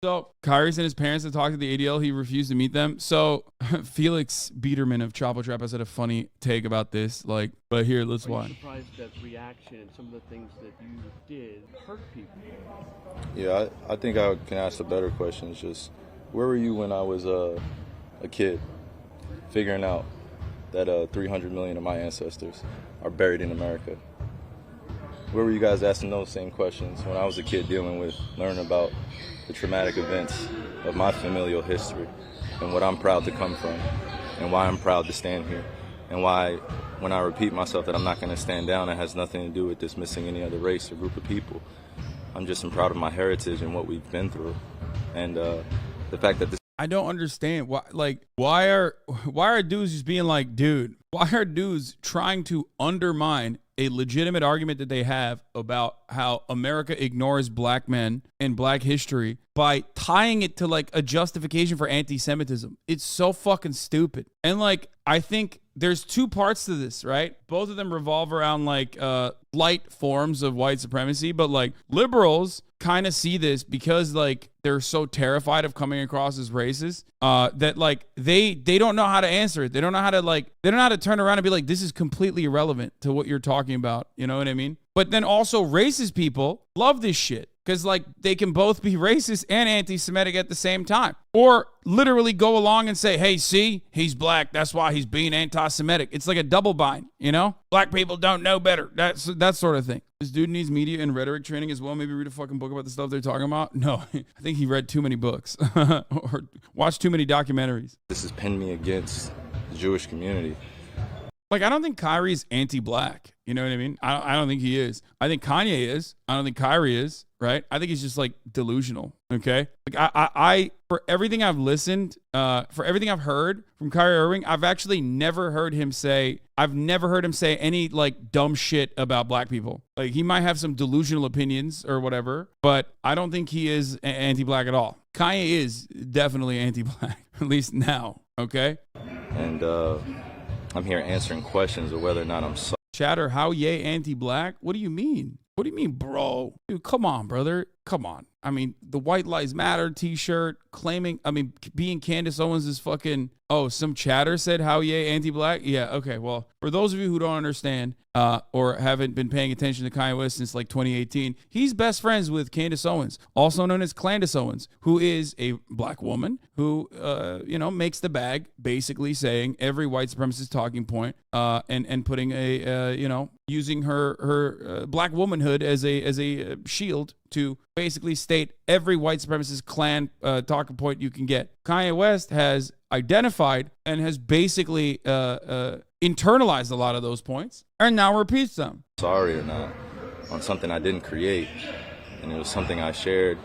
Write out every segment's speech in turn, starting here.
So Kyrie sent his parents to talk to the ADL. He refused to meet them. So Felix Biederman of Chapo Trap has had a funny take about this. Like, but here, let's watch. Are you surprised that reaction and some of the things that you did hurt people? Yeah, I think I can ask a better question. It's just, where were you when I was a kid, figuring out that 300 million of my ancestors are buried in America? Where were you guys asking those same questions when I was a kid learning about the traumatic events of my familial history and what I'm proud to come from and why I'm proud to stand here and why when I repeat myself that I'm not going to stand down, it has nothing to do with dismissing any other race or group of people. I'm just proud of my heritage and what we've been through, and the fact that this. I don't understand why are dudes just being like, dude, why are dudes trying to undermine a legitimate argument that they have about how America ignores black men and black history by tying it to like a justification for anti-Semitism? It's so fucking stupid. And like, I think there's two parts to this, right? Both of them revolve around like light forms of white supremacy, but like liberals kind of see this because like they're so terrified of coming across as racist that like they don't know how to answer it. They don't know how to turn around and be like, this is completely irrelevant to what you're talking about. You know what I mean? But then also racist people love this shit because like they can both be racist and anti-Semitic at the same time, or literally go along and say, hey, see, he's black, that's why he's being anti-Semitic. It's like a double bind, you know? Black people don't know better. That's that sort of thing. This dude needs media and rhetoric training as well. Maybe read a fucking book about the stuff they're talking about. No, I think he read too many books or watched too many documentaries. This has pinned me against the Jewish community. Like, I don't think Kyrie's anti-black. You know what I mean? I don't think he is. I think Kanye is. I don't think Kyrie is, right? I think he's just like delusional, okay? Like I for everything I've listened, for everything I've heard from Kyrie Irving, I've actually never heard him say any like dumb shit about black people. Like, he might have some delusional opinions or whatever, but I don't think he is anti-black at all. Kanye is definitely anti-black, at least now, okay? And I'm here answering questions of whether or not I'm sorry. Chatter, how yay anti-black? What do you mean? What do you mean, bro? Dude, come on, brother. Come on. I mean, the White Lives Matter t-shirt being Candace Owens is fucking, some chatter said how yay anti-black? Yeah, okay. Well, for those of you who don't understand or haven't been paying attention to Kanye West since like 2018, he's best friends with Candace Owens, also known as Clandis Owens, who is a black woman who, makes the bag, basically saying every white supremacist talking point and putting using her black womanhood as a shield to basically state every white supremacist clan talking point you can get. Kanye West has identified and has basically internalized a lot of those points and now repeats them. Sorry or not on something I didn't create, and it was something I shared,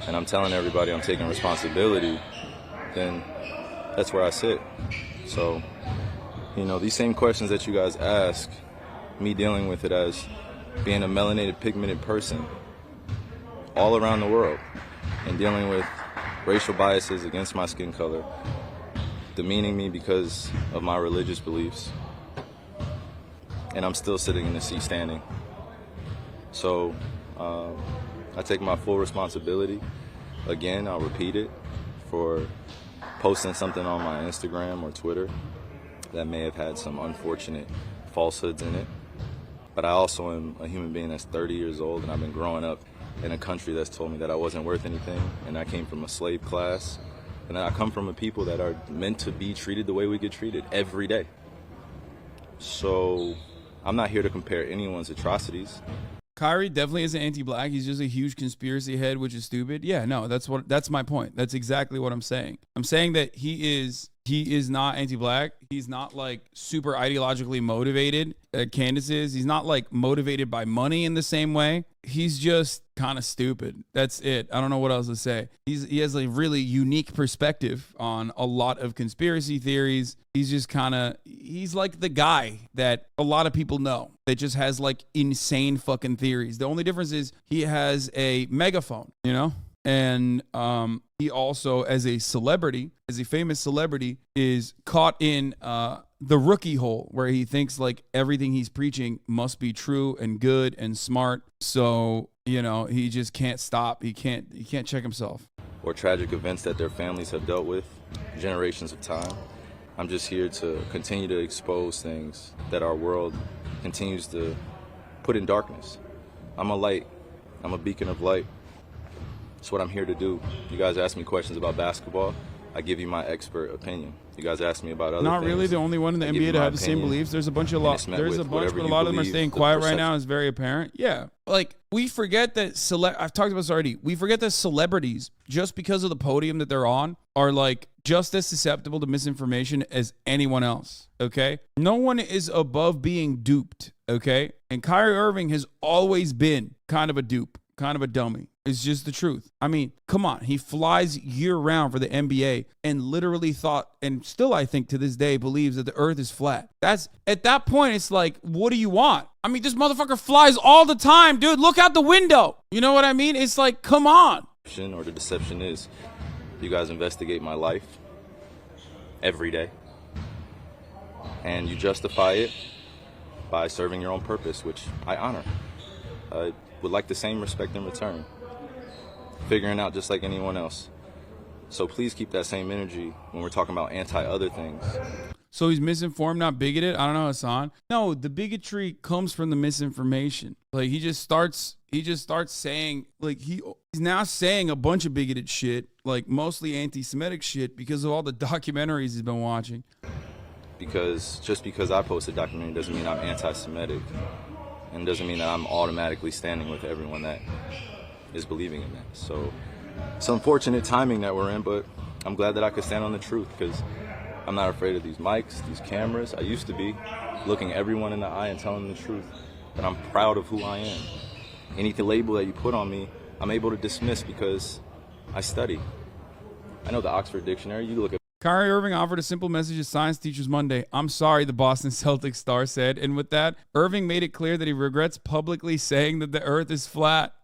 and I'm telling everybody I'm taking responsibility, then that's where I sit. So, these same questions that you guys ask, me dealing with it as being a melanated, pigmented person all around the world and dealing with racial biases against my skin color, demeaning me because of my religious beliefs, and I'm still sitting in the seat standing. So I take my full responsibility. Again, I'll repeat it, for posting something on my Instagram or Twitter that may have had some unfortunate falsehoods in it. But I also am a human being that's 30 years old, and I've been growing up in a country that's told me that I wasn't worth anything, and I came from a slave class, and I come from a people that are meant to be treated the way we get treated every day. So I'm not here to compare anyone's atrocities. Kyrie definitely isn't anti-black. He's just a huge conspiracy head, which is stupid. Yeah, no, that's my point. That's exactly what I'm saying. I'm saying that he is not anti-black. He's not like super ideologically motivated. Candace is. He's not like motivated by money in the same way. He's just kind of stupid. That's it. I don't know what else to say. He has a really unique perspective on a lot of conspiracy theories. He's just he's like the guy that a lot of people know that just has like insane fucking theories. The only difference is he has a megaphone, And he also, as a famous celebrity, is caught in the rookie hole where he thinks like everything he's preaching must be true and good and smart. So, he just can't stop. He can't check himself. or tragic events that their families have dealt with generations of time. I'm just here to continue to expose things that our world continues to put in darkness. I'm a light. I'm a beacon of light. That's what I'm here to do. You guys ask me questions about basketball, I give you my expert opinion. You guys ask me about other Not things. really the only one in the NBA to have the same beliefs. There's a bunch of there's a bunch, but a lot of them are staying quiet right now. It's very apparent. Yeah, like we forget that I've talked about this already. We forget that celebrities, just because of the podium that they're on, are like just as susceptible to misinformation as anyone else. Okay, no one is above being duped. Okay, and Kyrie Irving has always been kind of a dupe, kind of a dummy. It's just the truth. I mean, come on. He flies year-round for the NBA and literally thought, and still I think to this day, believes that the earth is flat. At that point, it's like, what do you want? I mean, this motherfucker flies all the time, dude. Look out the window. You know what I mean? It's like, come on. Or the deception is, you guys investigate my life every day, and you justify it by serving your own purpose, which I honor. I would like the same respect in return. Figuring out just like anyone else. So please keep that same energy when we're talking about anti-other things. So he's misinformed, not bigoted? I don't know, Hasan. No, the bigotry comes from the misinformation. Like he just starts saying, like he's now saying a bunch of bigoted shit, like mostly anti-Semitic shit because of all the documentaries he's been watching. Because just because I post a documentary doesn't mean I'm anti-Semitic. And doesn't mean that I'm automatically standing with everyone that is believing in that. So it's unfortunate timing that we're in, but I'm glad that I could stand on the truth because I'm not afraid of these mics, these cameras. I used to be looking everyone in the eye and telling them the truth, but I'm proud of who I am. Any label that you put on me, I'm able to dismiss because I study. I know the Oxford Dictionary. You look at Kyrie Irving offered a simple message to science teachers Monday. I'm sorry, the Boston Celtics star said. And with that, Irving made it clear that he regrets publicly saying that the earth is flat.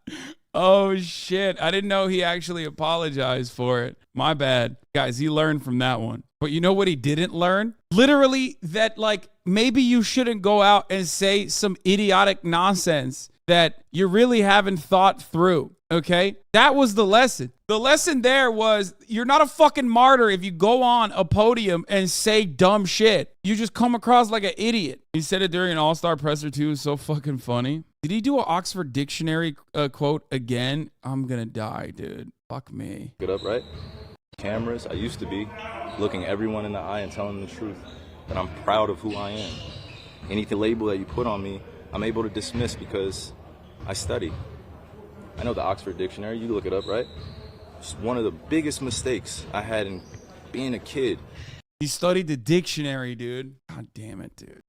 Oh, shit. I didn't know he actually apologized for it. My bad. Guys, he learned from that one. But you know what he didn't learn? Literally that, like, maybe you shouldn't go out and say some idiotic nonsense that you really haven't thought through. Okay? That was the lesson. The lesson there was you're not a fucking martyr if you go on a podium and say dumb shit. You just come across like an idiot. He said it during an All-Star presser too. It was so fucking funny. Did he do an Oxford Dictionary quote again? I'm gonna die, dude. Fuck me. Get up, right? Cameras. I used to be looking everyone in the eye and telling them the truth, but I'm proud of who I am. Any label that you put on me, I'm able to dismiss because I study. I know the Oxford Dictionary. You look it up, right? It's one of the biggest mistakes I had in being a kid. He studied the dictionary, dude. God damn it, dude.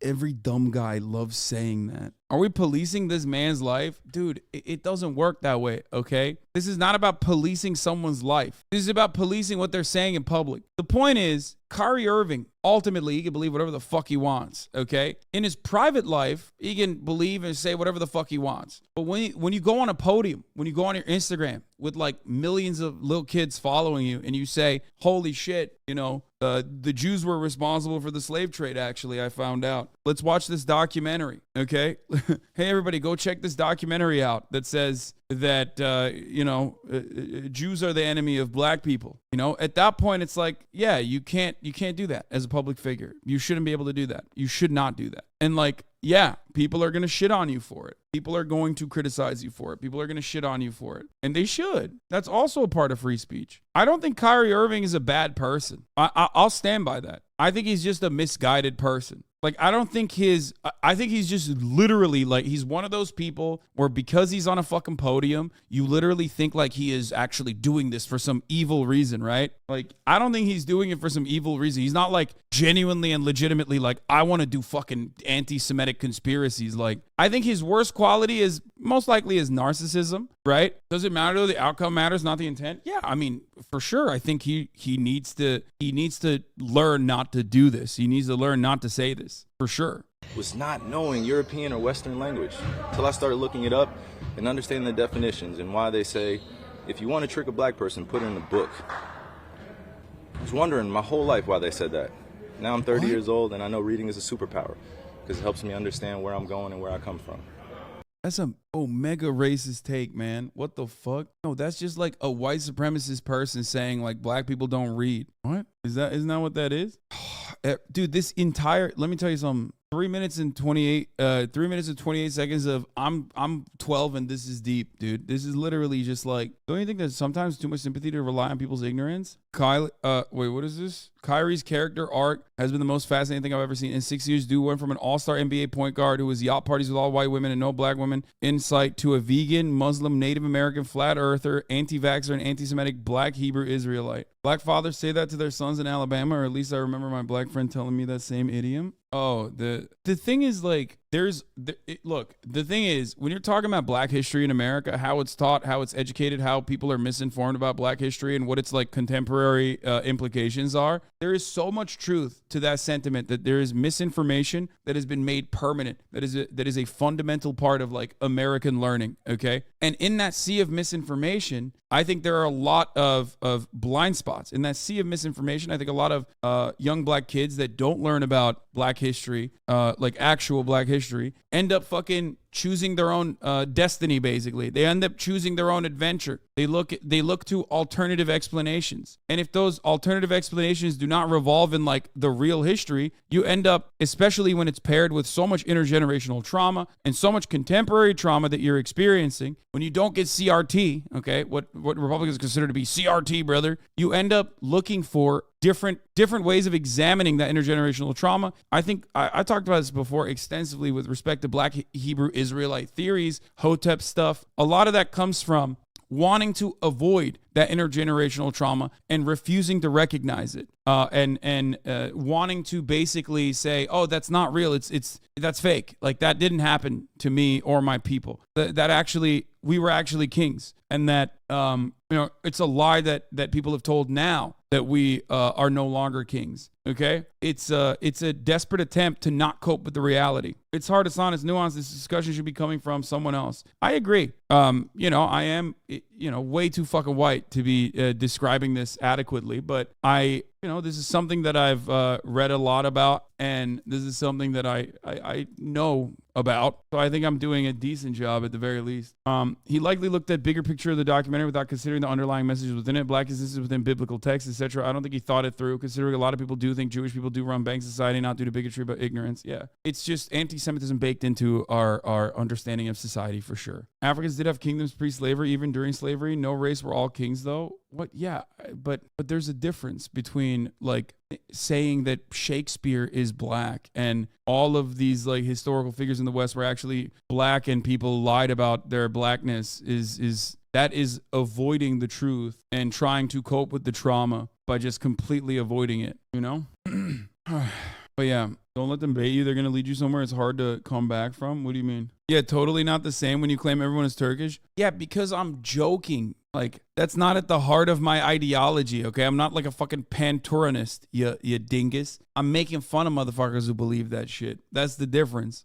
Every dumb guy loves saying that. Are we policing this man's life? Dude, it doesn't work that way, okay? This is not about policing someone's life. This is about policing what they're saying in public. The point is, Kyrie Irving, ultimately, he can believe whatever the fuck he wants, okay? In his private life, he can believe and say whatever the fuck he wants. But when you go on a podium, when you go on your Instagram with like millions of little kids following you and you say, holy shit, you know, the Jews were responsible for the slave trade, actually, I found out. Let's watch this documentary, okay? Hey, everybody, go check this documentary out that says that, Jews are the enemy of black people. You know, at that point, it's like, yeah, you can't do that as a public figure. You shouldn't be able to do that. You should not do that. And like, yeah, people are going to shit on you for it. People are going to criticize you for it. People are going to shit on you for it. And they should. That's also a part of free speech. I don't think Kyrie Irving is a bad person. I'll stand by that. I think he's just a misguided person. Like, I think he's just literally like, he's one of those people where because he's on a fucking podium, you literally think like he is actually doing this for some evil reason, right? Like, I don't think he's doing it for some evil reason. He's not like genuinely and legitimately like, I want to do fucking anti-Semitic conspiracies. Like, I think his worst quality is most likely his narcissism, right? Does it matter though? The outcome matters, not the intent. Yeah, I mean, for sure. I think he needs to learn not to do this. He needs to learn not to say this, for sure. Was not knowing European or Western language until I started looking it up and understanding the definitions and why they say, if you want to trick a black person, put it in a book. I was wondering my whole life why they said that. Now I'm 30 years old and I know reading is a superpower because it helps me understand where I'm going and where I come from. That's a mega racist take, man. What the fuck? No, that's just like a white supremacist person saying like black people don't read. What? Isn't that what that is? Dude, this entire, let me tell you something. 3 minutes and 28 seconds of I'm 12 and this is deep, dude. This is literally just like, don't you think there's sometimes too much sympathy to rely on people's ignorance? Wait, what is this? Kyrie's character arc has been the most fascinating thing I've ever seen. In 6 years, dude went from an all-star NBA point guard who was yacht parties with all white women and no black women in sight to a vegan, Muslim, Native American, flat earther, anti-vaxxer, and anti-Semitic black Hebrew Israelite. Black fathers say that to their sons in Alabama, or at least I remember my black friend telling me that same idiom. Oh, the thing is like, look, the thing is, when you're talking about black history in America, how it's taught, how it's educated, how people are misinformed about black history and what its like contemporary implications are, there is so much truth to that sentiment that there is misinformation that has been made permanent. That is a fundamental part of like American learning. Okay. And in that sea of misinformation, I think there are a lot of blind spots. In that sea of misinformation, I think a lot of young black kids that don't learn about black history, like actual black history, end up fucking choosing their own destiny. Basically, they end up choosing their own adventure. They look to alternative explanations, and if those alternative explanations do not revolve in like the real history, you end up, especially when it's paired with so much intergenerational trauma and so much contemporary trauma that you're experiencing, when you don't get CRT, okay, what Republicans consider to be CRT, brother, you end up looking for different ways of examining that intergenerational trauma. I think I talked about this before extensively with respect to black Hebrew Israelite theories, Hotep stuff. A lot of that comes from wanting to avoid that intergenerational trauma and refusing to recognize it, and wanting to basically say, oh, that's not real. That's fake. Like that didn't happen to me or my people. That actually, we were actually kings, and that it's a lie that people have told now that we are no longer kings. Okay, it's a desperate attempt to not cope with the reality. It's hard, it's honest, nuanced. This discussion should be coming from someone else. I agree. I am way too fucking white to be describing this adequately, but this is something that I've read a lot about, and this is something that I know about. So I think I'm doing a decent job at the very least. He likely looked at bigger picture of the documentary without considering the underlying messages within it. Black existence within biblical text, etc. I don't think he thought it through, considering a lot of people do think Jewish people do run bank society, not due to bigotry, but ignorance. Yeah. It's just anti-Semitism baked into our understanding of society for sure. Africans did have kingdoms pre-slavery, even during slavery. No race were all kings though. What? Yeah, but there's a difference between like saying that Shakespeare is black and all of these like historical figures in the West were actually black and people lied about their blackness. That is avoiding the truth and trying to cope with the trauma by just completely avoiding it, But yeah, don't let them bait you. They're going to lead you somewhere it's hard to come back from. What do you mean? Yeah, totally not the same when you claim everyone is Turkish. Yeah, because I'm joking. Like, that's not at the heart of my ideology, okay? I'm not like a fucking Panturanist, you dingus. I'm making fun of motherfuckers who believe that shit. That's the difference.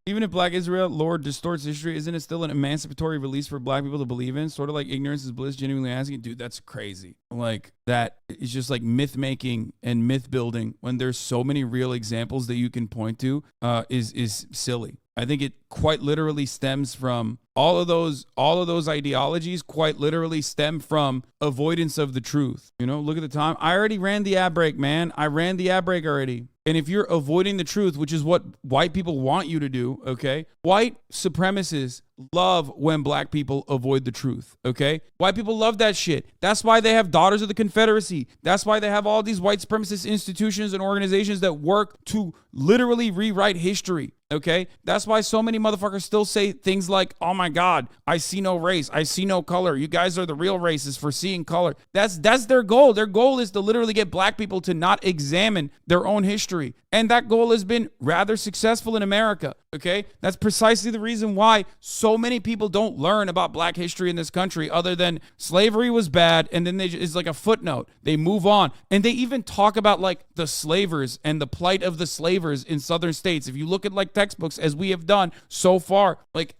Even if Black Israel lore distorts history, isn't it still an emancipatory release for black people to believe in? Sort of like ignorance is bliss, genuinely asking. Dude, that's crazy. Like, that is just like myth making and myth building when there's so many real examples that you can point to is silly. I think it quite literally stems from all of those ideologies quite literally stem from avoidance of the truth. Look at the time. I already ran the ad break, man. I ran the ad break already. And if you're avoiding the truth, which is what white people want you to do, okay? White supremacists love when black people avoid the truth, okay? White people love that shit. That's why they have Daughters of the Confederacy. That's why they have all these white supremacist institutions and organizations that work to literally rewrite history, okay? That's why so many motherfuckers still say things like, oh my God, I see no race. I see no color. You guys are the real racists for seeing color. That's their goal. Their goal is to literally get black people to not examine their own history. And that goal has been rather successful in America, okay? That's precisely the reason why so many people don't learn about black history in this country other than slavery was bad, and then it's like a footnote. They move on. And they even talk about like the slavers and the plight of the slavers in southern states. If you look at like textbooks, as we have done so far, like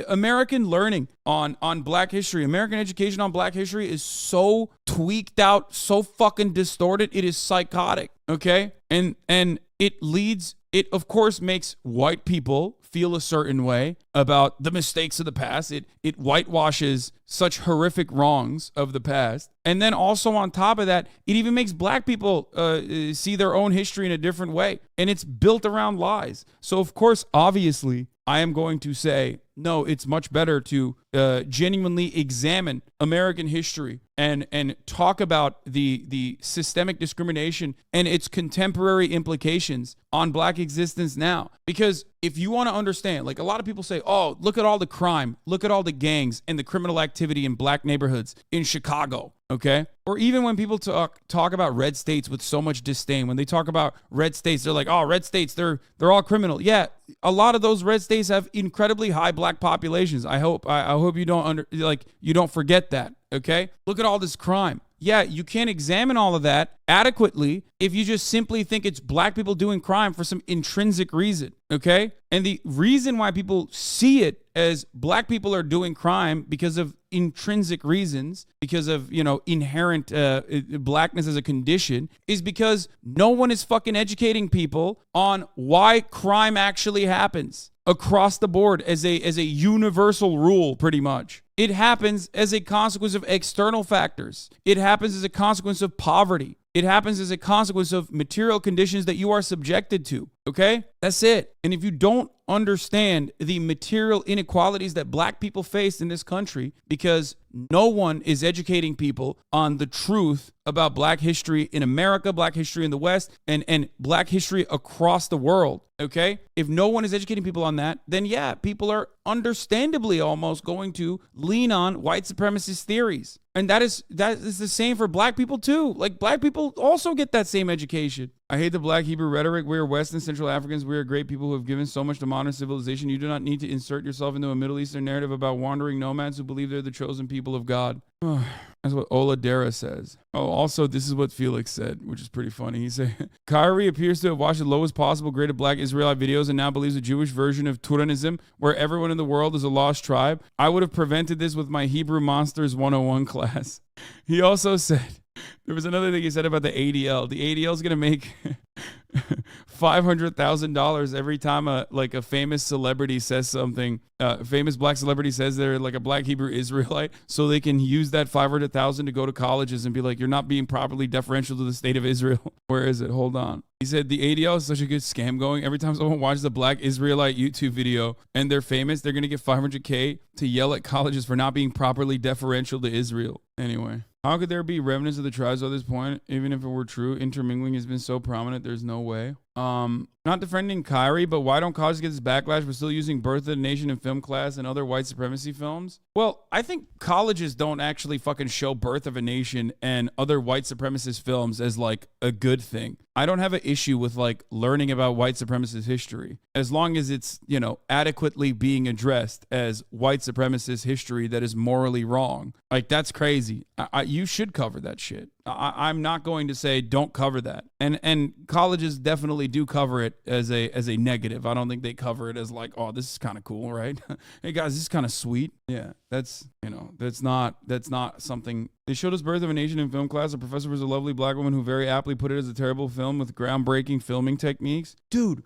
American learning on black history, American education on black history is so tweaked out, so fucking distorted. It is psychotic. Okay. And it of course makes white people feel a certain way about the mistakes of the past. It whitewashes such horrific wrongs of the past. And then also on top of that, it even makes black people see their own history in a different way. And it's built around lies. So of course, obviously, I am going to say, no, it's much better to genuinely examine American history and talk about the systemic discrimination and its contemporary implications on black existence now. Because if you want to understand, like a lot of people say, oh, look at all the crime, look at all the gangs and the criminal activity in black neighborhoods in Chicago. Okay. Or even when people talk about red states with so much disdain, when they talk about red states, they're like, oh, red states, they're all criminal. Yeah. A lot of those red states have incredibly high black populations. I hope you don't forget that. Okay. Look at all this crime. Yeah, you can't examine all of that adequately if you just simply think it's black people doing crime for some intrinsic reason, okay? And the reason why people see it as black people are doing crime because of intrinsic reasons, because of, inherent blackness as a condition, is because no one is fucking educating people on why crime actually happens across the board as a universal rule, pretty much. It happens as a consequence of external factors. It happens as a consequence of poverty. It happens as a consequence of material conditions that you are subjected to. Okay? That's it. And if you don't understand the material inequalities that black people face in this country, because no one is educating people on the truth about black history in America, black history in the West, and black history across the world, okay? If no one is educating people on that, then yeah, people are understandably almost going to lean on white supremacist theories. And that is the same for black people too. Like black people also get that same education. I hate the black Hebrew rhetoric. We are West and Central Africans. We are great people who have given so much to modern civilization. You do not need to insert yourself into a Middle Eastern narrative about wandering nomads who believe they're the chosen people of God. That's what Oladera says. Oh, also, this is what Felix said, which is pretty funny. He said, Kyrie appears to have watched the lowest possible grade of black Israelite videos and now believes a Jewish version of Turanism, where everyone in the world is a lost tribe. I would have prevented this with my Hebrew Monsters 101 class. He also said, there was another thing he said about the ADL. The ADL is going to make $500,000 every time a famous celebrity says something. A famous black celebrity says they're like a black Hebrew Israelite, so they can use that $500,000 to go to colleges and be like, you're not being properly deferential to the state of Israel. Where is it? Hold on. He said the ADL is such a good scam going. Every time someone watches a black Israelite YouTube video and they're famous, they're going to get $500K to yell at colleges for not being properly deferential to Israel. Anyway. How could there be remnants of the tribes at this point? Even if it were true, intermingling has been so prominent, there's no way. Not defending Kyrie, but why don't colleges get this backlash for still using Birth of the Nation in film class and other white supremacy films? Well, I think colleges don't actually fucking show Birth of a Nation and other white supremacist films as like a good thing. I don't have an issue with like learning about white supremacist history as long as it's, adequately being addressed as white supremacist history that is morally wrong. Like that's crazy. You should cover that shit. I'm not going to say don't cover that. And colleges definitely do cover it as a negative. I don't think they cover it as like, oh, this is kind of cool, right? Hey guys, this is kind of sweet. Yeah, that's not something. They showed us Birth of a Nation in film class. The professor was a lovely black woman who very aptly put it as a terrible film with groundbreaking filming techniques. Dude,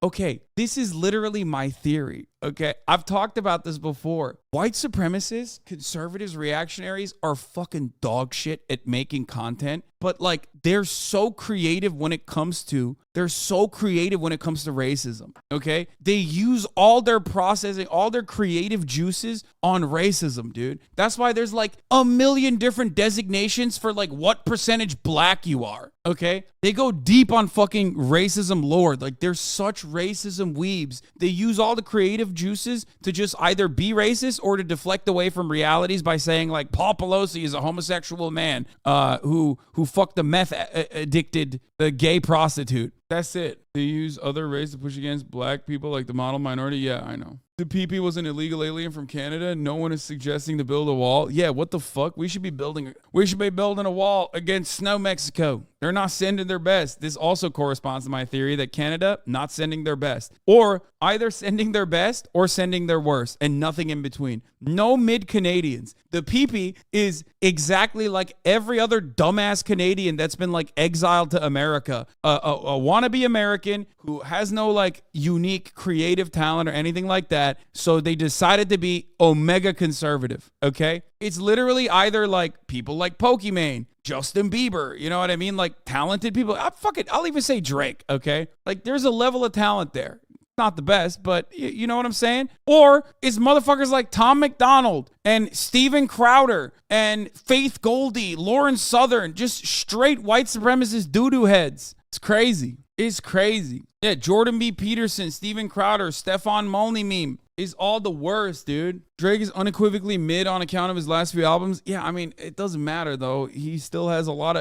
okay, this is literally my theory, okay? I've talked about this before. White supremacists, conservatives, reactionaries are fucking dog shit at making content, but like they're so creative when it comes to racism, okay? They use all their processing, all their creative juices on racism, dude. That's why there's like a million different designations for like what percentage black you are, okay? They go deep on fucking racism lore. Like they're such racism weebs. They use all the creative juices to just either be racist or to deflect away from realities by saying like Paul Pelosi is a homosexual man who fucked a meth addicted gay prostitute. That's it. They use other race to push against black people like the model minority. Yeah, I know. The PP was an illegal alien from Canada. No one is suggesting to build a wall. Yeah, what the fuck? We should be building a wall against Snow Mexico. They're not sending their best. This also corresponds to my theory that Canada not sending their best, or either sending their best or sending their worst, and nothing in between. No mid-Canadians. The PP is exactly like every other dumbass Canadian that's been like exiled to America. A wannabe American who has no like unique creative talent or anything like that. So they decided to be omega conservative. Okay. It's literally either like people like Pokimane, Justin Bieber, you know what I mean? Like talented people. I'll even say Drake. Okay. Like there's a level of talent there. Not the best, but you know what I'm saying? Or it's motherfuckers like Tom McDonald and Steven Crowder and Faith Goldie, Lauren Southern, just straight white supremacist doo-doo heads. It's crazy. It's crazy. Yeah, Jordan B. Peterson, Steven Crowder, Stefan Molney meme is all the worst, dude. Drake is unequivocally mid on account of his last few albums. Yeah, I mean, it doesn't matter though. He still had a lot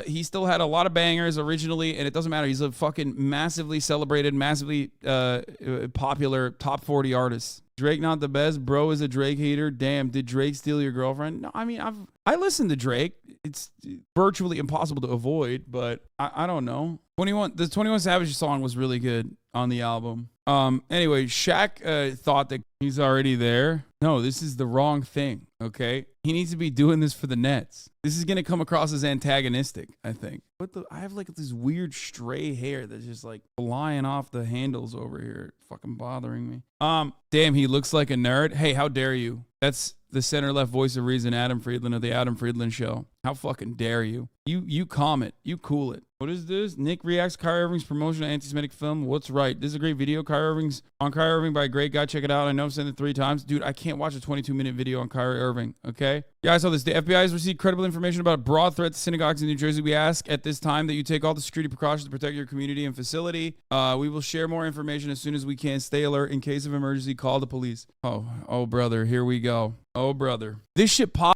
of bangers originally, and it doesn't matter. He's a fucking massively celebrated, massively popular top 40 artist. Drake not the best. Bro is a Drake hater. Damn, did Drake steal your girlfriend? No, I mean, I listen to Drake. It's virtually impossible to avoid, but I don't know. The 21 Savage song was really good on the album. Anyway, Shaq thought that he's already there. No, this is the wrong thing, okay? He needs to be doing this for the Nets. This is going to come across as antagonistic, I think. I have like this weird stray hair that's just like flying off the handles over here. It's fucking bothering me. Damn, he looks like a nerd. Hey, how dare you? That's the center-left voice of reason, Adam Friedland of the Adam Friedland Show. How fucking dare you? You calm it. You cool it. What is this? Nick reacts Kyrie Irving's promotion of anti-Semitic film. What's right? This is a great video. Kyrie Irving by a great guy. Check it out. I know I've said it 3 times. Dude, I can't watch a 22-minute video on Kyrie Irving, okay? Yeah, I saw this. The FBI has received credible information about a broad threat to synagogues in New Jersey. We ask at this time that you take all the security precautions to protect your community and facility. We will share more information as soon as we can. Stay alert. In case of emergency, call the police. Oh, brother. Here we go. Oh, brother. This shit popped.